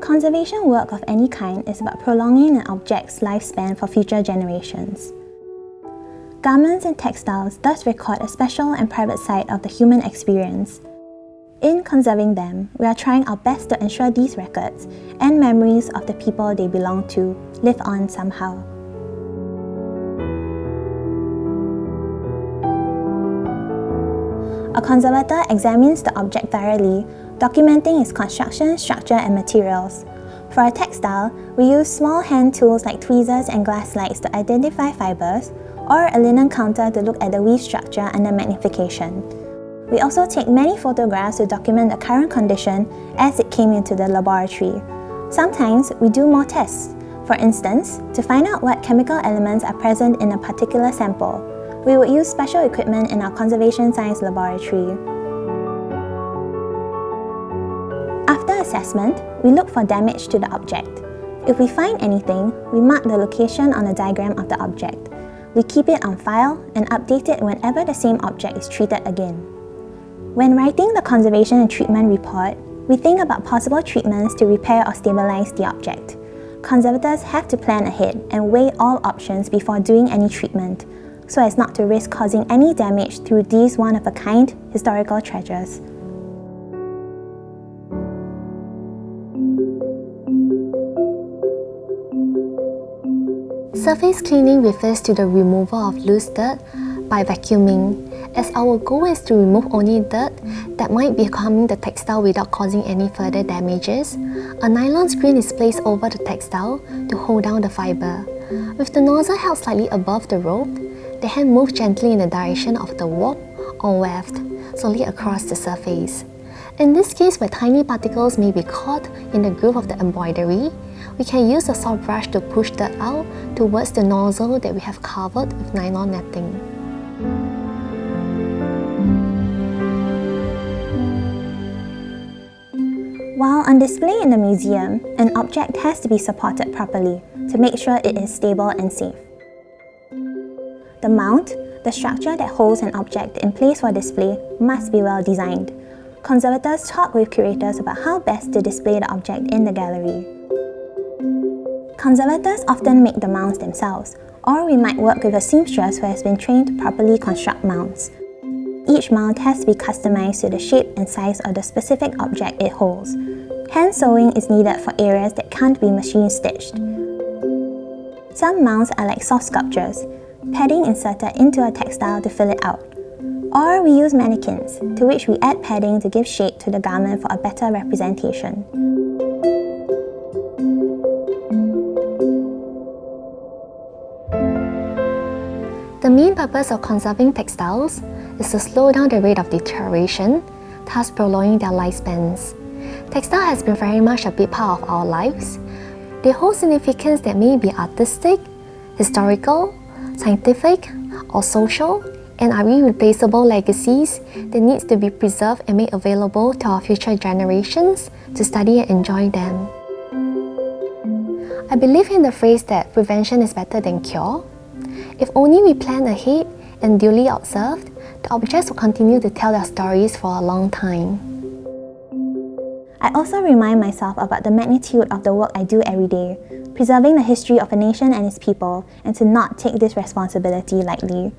Conservation work of any kind is about prolonging an object's lifespan for future generations. Garments and textiles thus record a special and private side of the human experience. In conserving them, we are trying our best to ensure these records and memories of the people they belong to live on somehow. A conservator examines the object thoroughly, documenting its construction, structure, and materials. For a textile, we use small hand tools like tweezers and glass slides to identify fibers, or a linen counter to look at the weave structure under magnification. We also take many photographs to document the current condition as it came into the laboratory. Sometimes we do more tests. For instance, to find out what chemical elements are present in a particular sample, we would use special equipment in our conservation science laboratory. After assessment, we look for damage to the object. If we find anything, we mark the location on a diagram of the object. We keep it on file and update it whenever the same object is treated again. When writing the conservation and treatment report, we think about possible treatments to repair or stabilize the object. Conservators have to plan ahead and weigh all options before doing any treatment, so as not to risk causing any damage through these one-of-a-kind historical treasures. Surface cleaning refers to the removal of loose dirt by vacuuming, as our goal is to remove only dirt that might be harming the textile without causing any further damages. A nylon screen is placed over the textile to hold down the fiber. With the nozzle held slightly above the rope, the hand moves gently in the direction of the warp or weft, slowly across the surface. In this case, where tiny particles may be caught in the groove of the embroidery, we can use a soft brush to push dirt out towards the nozzle that we have covered with nylon netting. While on display in the museum, an object has to be supported properly to make sure it is stable and safe. The mount, the structure that holds an object in place for display, must be well designed. Conservators talk with curators about how best to display the object in the gallery. Conservators often make the mounts themselves, or we might work with a seamstress who has been trained to properly construct mounts. Each mount has to be customized to the shape and size of the specific object it holds. Hand sewing is needed for areas that can't be machine stitched. Some mounts are like soft sculptures, padding inserted into a textile to fill it out. Or we use mannequins, to which we add padding to give shape to the garment for a better representation. The main purpose of conserving textiles is to slow down the rate of deterioration, thus prolonging their lifespans. Textile has been very much a big part of our lives. They hold significance that may be artistic, historical, scientific, or social, and are irreplaceable legacies that needs to be preserved and made available to our future generations to study and enjoy them. I believe in the phrase that prevention is better than cure. If only we plan ahead and duly observed, the objects will continue to tell their stories for a long time. I also remind myself about the magnitude of the work I do every day, preserving the history of a nation and its people, and to not take this responsibility lightly.